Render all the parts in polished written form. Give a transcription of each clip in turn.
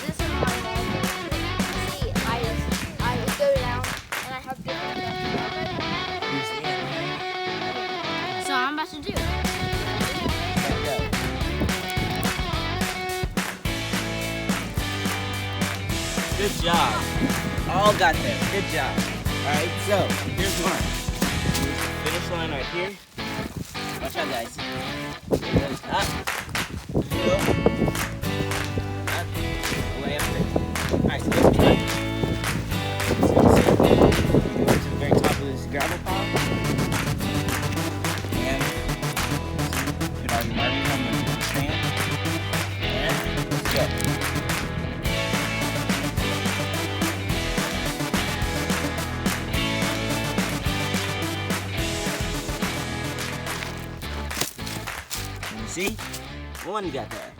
this is my wallpaper. See, I go down and I have different things. So I'm about to do. Good job. All got there. Good job. Alright, so here's one. Finish line right here. Watch out, guys. It goes up. Two. Up. Way up there. Alright, so let's do it. Go to the very top of this gravel pile. And put all your markers on the stand. And let's go. See? One you got there.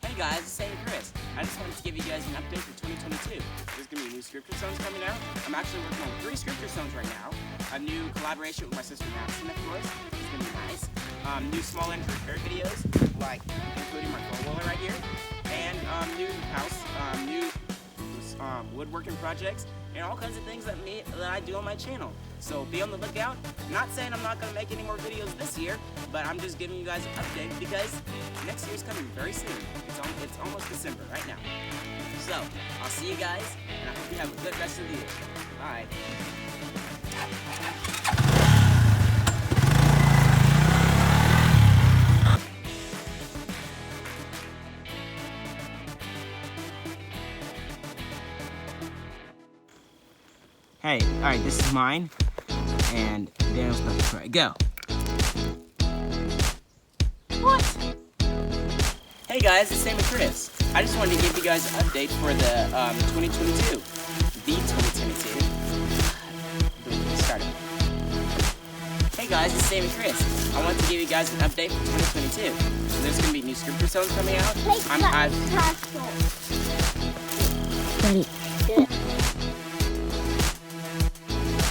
Hey guys, it's Sammy Chris. I just wanted to give you guys an update for 2022. There's going to be new scripture songs coming out. I'm actually working on 3 scripture songs right now. A new collaboration with my sister Madison, of course. It's going to be nice. New small and prepared videos, like including my four-wheeler right here. And new house, new woodworking projects, and all kinds of things that I do on my channel. So be on the lookout. Not saying I'm not going to make any more videos this year, but I'm just giving you guys an update because next year's coming very soon. It's almost December right now. So I'll see you guys, and I hope you have a good rest of the year. Bye. Hey, alright, this is mine, and Daniel's about to try. Go! What? Hey guys, it's Sammy Chris. I just wanted to give you guys an update for the 2022. The 2022. Started. Hey guys, it's Sammy Chris. I want to give you guys an update for 2022. So there's going to be new scripture songs coming out. Ready? Good.